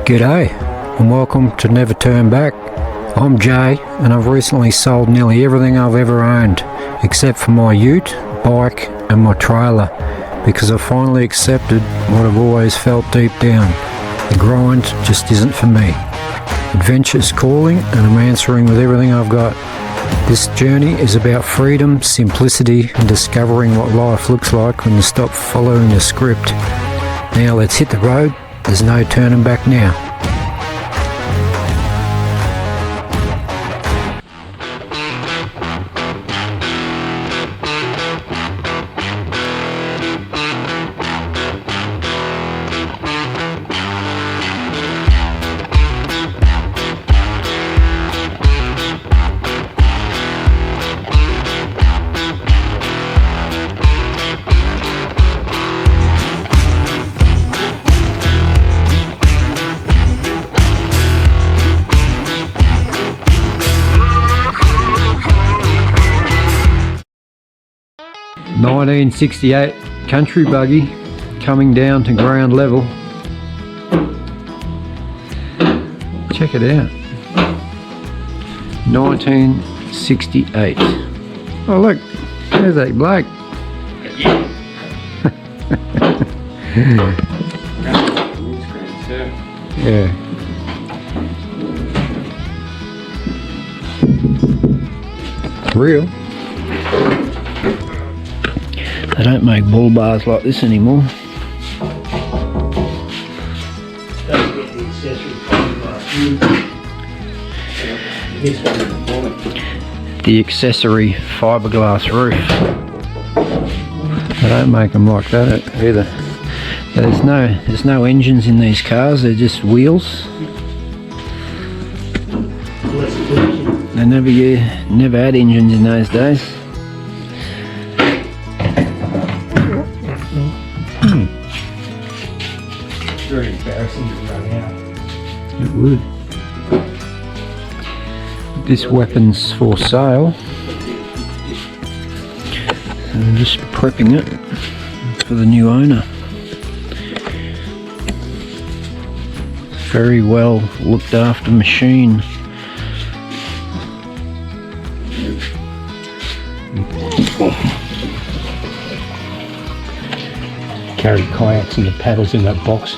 G'day and welcome to Never Turn Back. I'm Jay and I've recently sold nearly everything I've ever owned except for my ute, bike and my trailer because I've finally accepted what I've always felt deep down. The grind just isn't for me. Adventure's calling and I'm answering with everything I've got. This journey is about freedom, simplicity and discovering what life looks like when you stop following the script. Now let's hit the road. There's no turning back now. ...1968 country buggy coming down to ground level. Check it out. 1968. Oh look, there's that bloke. Yeah. Real. They don't make bull bars like this anymore. The accessory fiberglass roof. They don't make them like that either. There's no engines in these cars. They're just wheels. They never had engines in those days. Very embarrassing to run out. It would. This weapon's for sale. I'm just prepping it for the new owner. Very well looked after machine. Carry kayaks and the paddles in that box.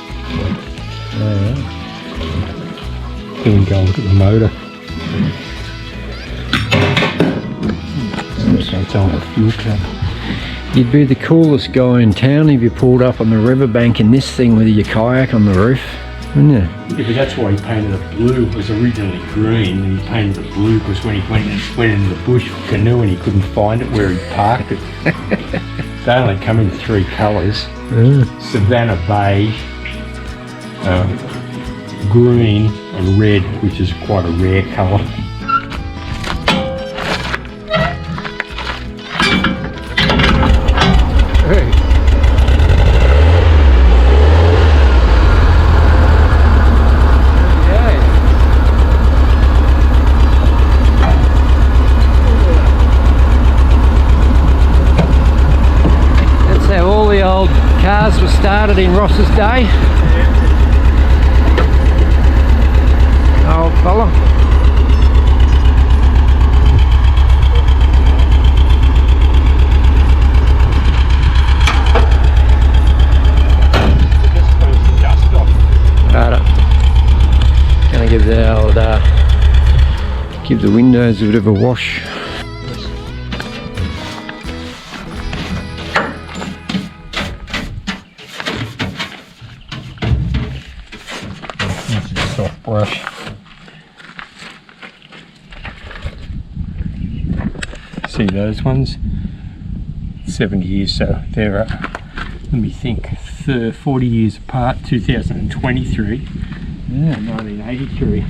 Then we go and look at the motor. So it's on a fuel cap. You'd be the coolest guy in town if you pulled up on the riverbank in this thing with your kayak on the roof, wouldn't you? Yeah, but that's why he painted it blue. It was originally green and he painted it blue because when he went in the bush canoe and he couldn't find it where he parked it. They only come in three colours. Savannah beige, green and red, which is quite a rare colour. Cars were started in Ross's day. Old fella. Righto. Gonna give the old give the windows a bit of a wash. Soft brush. See those ones? 70 years, so they're let me think, 40 years apart. 2023. Yeah, 1983.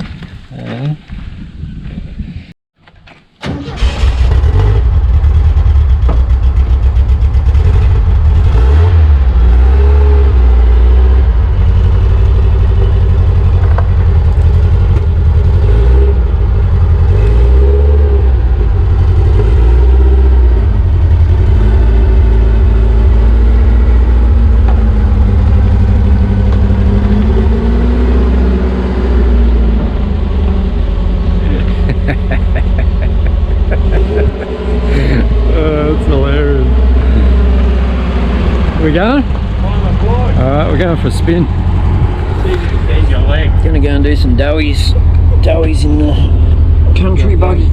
for a spin. Bend your leg. Gonna go and do some doughies in the country buggy.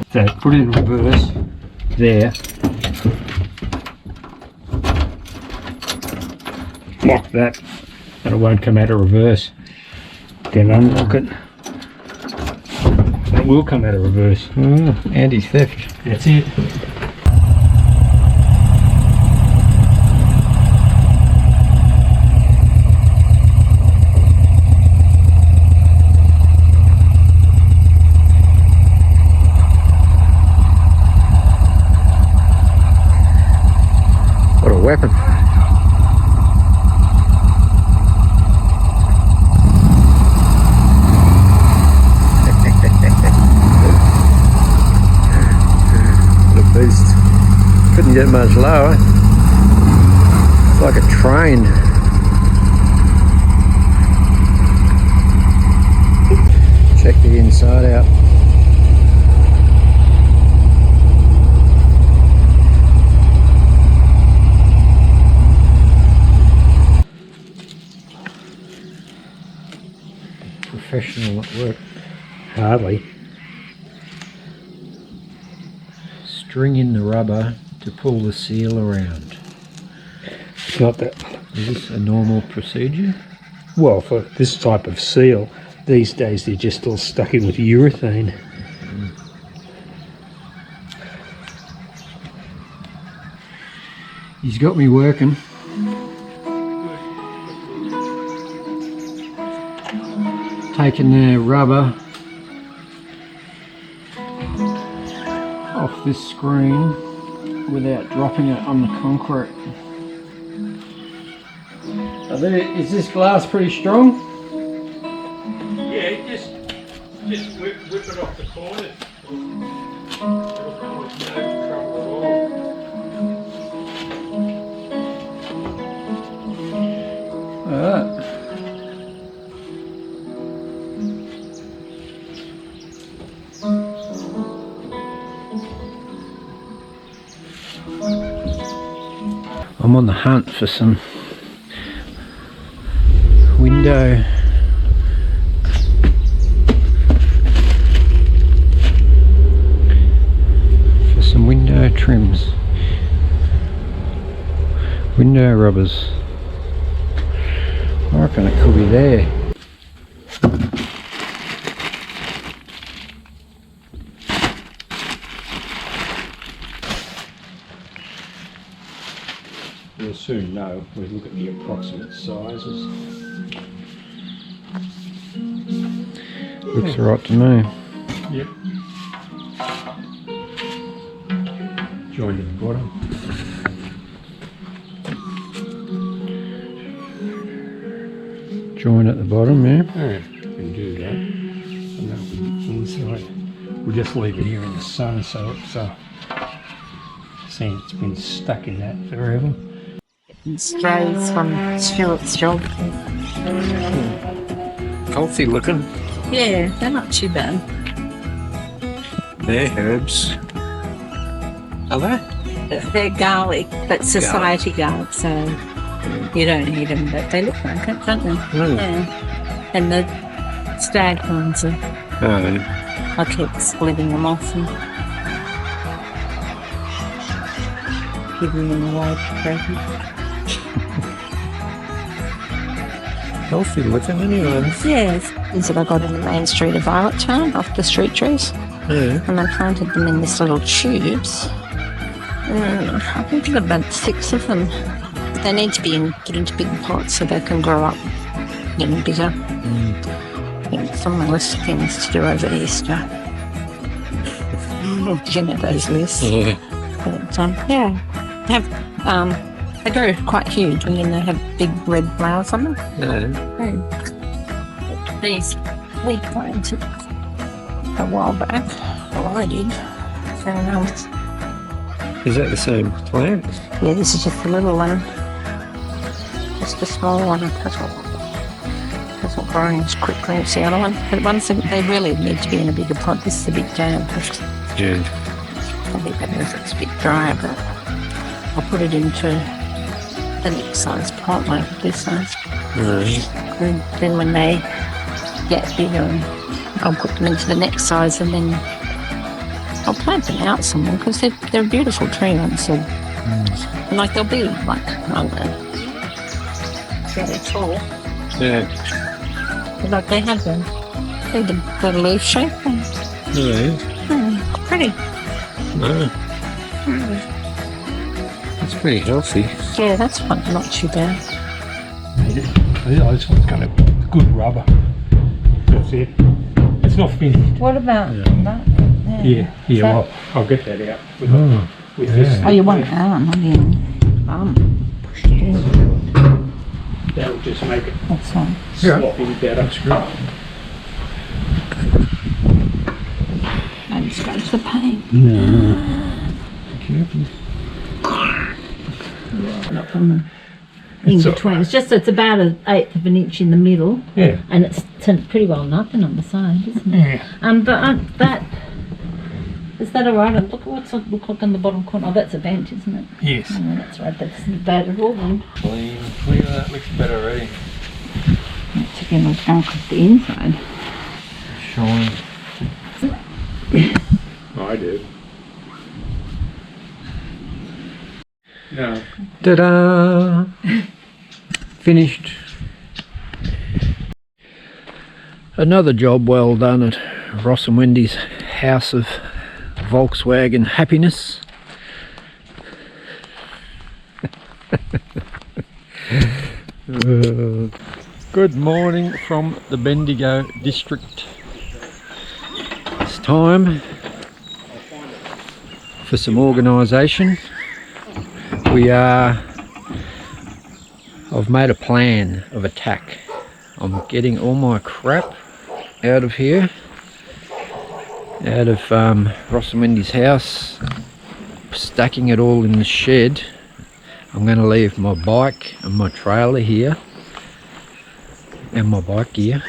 So put it in reverse there. Lock that and it won't come out of reverse. Then unlock it. It will come out of reverse. Anti-theft. That's it. What a weapon. The beast couldn't get much lower. It's like a train. Check the inside out. Professional at work. Hardly. String in the rubber to pull the seal around. It's not that. Is this a normal procedure? Well, for this type of seal, these days they're just all stuck in with urethane. He's got me working. Taking the rubber off this screen without dropping it on the concrete. Is this glass pretty strong? Yeah, just whip it off the corners. It'll come with no trouble at all. Alright. I'm on the hunt for some window trims, window rubbers. I reckon it could be there. You'll soon know. No, we look at the approximate sizes. Looks right to me. Yep. Join at the bottom. Join at the bottom, yeah. Alright, we can do that. And that'll be inside. We'll just leave it here in the sun so it's seeing it's been stuck in that forever. Strays from Stuart's job. Healthy looking. Yeah, they're not too bad. They're herbs. Are they? They're garlic, but society garlic, so you don't eat them, but they look like it, don't they? Yeah. And the stag ones are, I keep splitting them off and giving them away for present. Healthy looking anyway. Yes, these that I got in the main street of Violet Town off the street trees. Yeah. And I planted them in these little tubes. I think I've got about 6 of them. They need to be put into big pots so they can grow up, getting bigger. I think it's on my list of things to do over Easter. You know those lists. Yeah. But, yeah, they grow quite huge and then they have big red flowers on them. Yeah. These we planted a while back. Well, I did. And, Is that the same plant? yeah, this is just a little one. Just a small one. That's what growing as quickly as the other one. But ones they really need to be in a bigger pot. This is a bit damp. Yeah. Probably better if it's a bit drier, but I'll put it into the next size pot, like this size. And then when they get bigger, I'll put them into the next size and then I'll plant them out somewhere because they're a beautiful tree ones. So, like they'll be like, I don't know, fairly tall. Yeah. But like they have the leaf shape. Yeah. Pretty. No. It's pretty healthy. Yeah, that's fun. Not too bad. This one's got a good rubber. That's it. It's not finished. What about that? Yeah, well, I'll get that out with, with this. Oh, you want not the That'll just make it That's fine. slop in better. Don't scratch the paint. No. Careful. Not from the in between. It's just it's about 1/8 of an inch in the middle. Yeah. And it's pretty well nothing on the side, isn't it? Yeah. But that is that alright? Look at what's it look like on the bottom corner. Oh, that's a vent, isn't it? Yes. Oh, that's right. That's not bad at all then. Clean, that looks better already. Let's again look at the inside. Shine. I do. No. Ta-da! Finished. Another job well done at Ross and Wendy's House of Volkswagen Happiness. Good morning from the Bendigo district. It's time for some organisation. I've made a plan of attack. I'm getting all my crap out of here, out of Ross and Wendy's house, stacking it all in the shed. I'm going to leave my bike and my trailer here and my bike gear,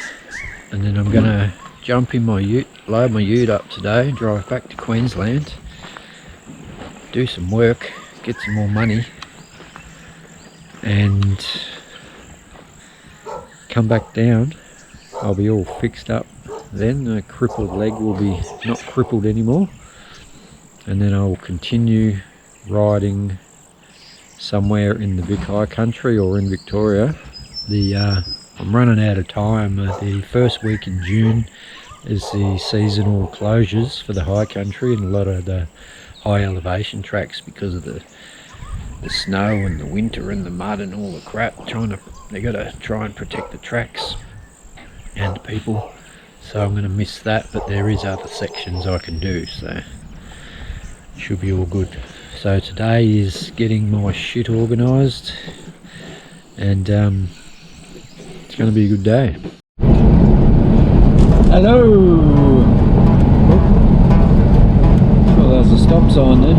and then I'm going to jump in my ute, load my ute up today, drive back to Queensland, do some work, get some more money, and come back down. I'll be all fixed up then. The crippled leg will be not crippled anymore, and then I'll continue riding somewhere in the big high country or in Victoria. I'm running out of time. The first week in June is the seasonal closures for the high country and a lot of the high elevation tracks because of the the snow and the winter and the mud and all the crap. They gotta try and protect the tracks and the people. So I'm gonna miss that, but there is other sections I can do, so should be all good. So today is getting my shit organised, and it's gonna be a good day. Hello! Well, there's a stop sign there.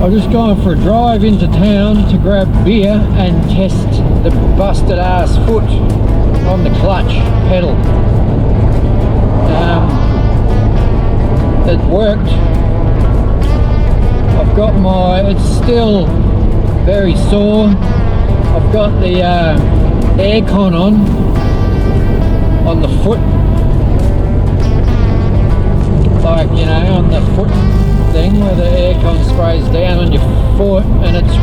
I've just gone for a drive into town to grab beer and test the busted ass foot on the clutch pedal. It worked. I've got it's still very sore. I've got the aircon on the foot, like, you know, on the foot thing where the aircon sprays down on your foot, and it's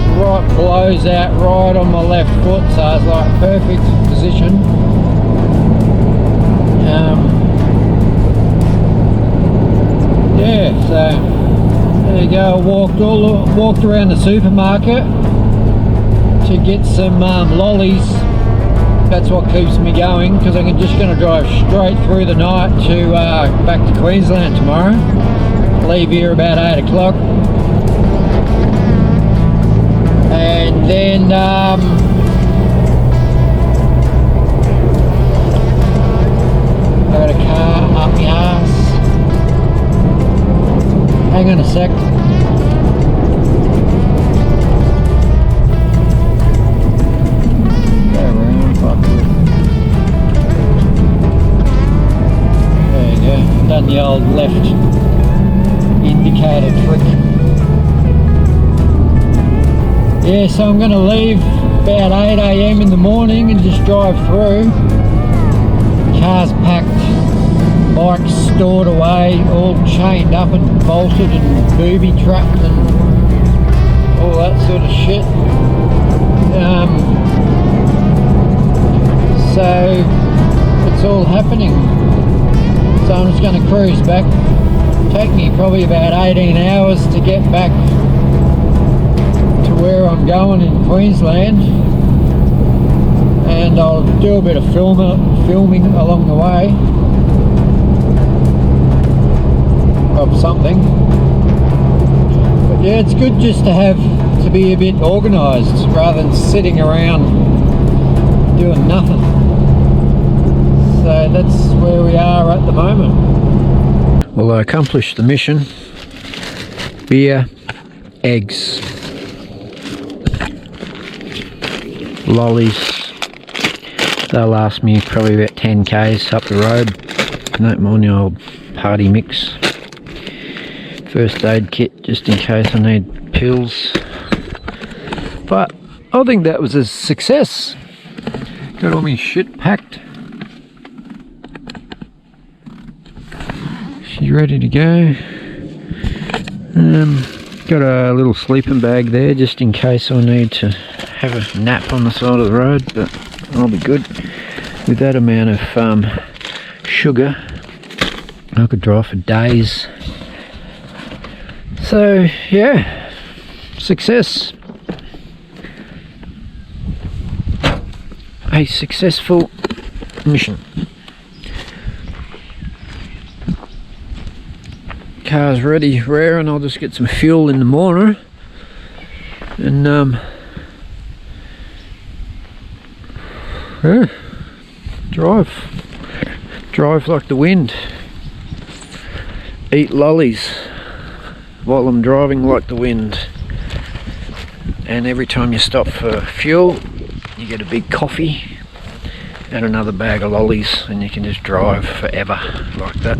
blows out right on my left foot, so it's like perfect position. Yeah, so there you go. I walked around the supermarket to get some lollies. That's what keeps me going, because I'm just going to drive straight through the night to back to Queensland tomorrow. Leave here about 8 o'clock, and then I got a car up my arse. Hang on a sec. Go around, fuck it. There you go. Done the old left indicator trick. Yeah, so I'm going to leave about 8 AM in the morning and just drive through. Cars packed, bikes stored away, all chained up and bolted and booby trapped and all that sort of shit. So it's all happening. So I'm just going to cruise back. Take me probably about 18 hours to get back to where I'm going in Queensland, and I'll do a bit of filming along the way of something. But yeah, it's good just to be a bit organised rather than sitting around doing nothing. So that's where we are at the moment. Well, I accomplished the mission. Beer, eggs, lollies. They'll last me probably about 10 k's up the road. Don't mind the old party mix. First aid kit just in case I need pills. But I think that was a success. Got all my shit packed. She's ready to go. Got a little sleeping bag there just in case I need to have a nap on the side of the road, but I'll be good. With that amount of sugar, I could drive for days. So yeah, success. A successful mission. Car's ready, rearing. I'll just get some fuel in the morning and yeah, drive like the wind, eat lollies while I'm driving like the wind, and every time you stop for fuel you get a big coffee and another bag of lollies, and you can just drive forever like that.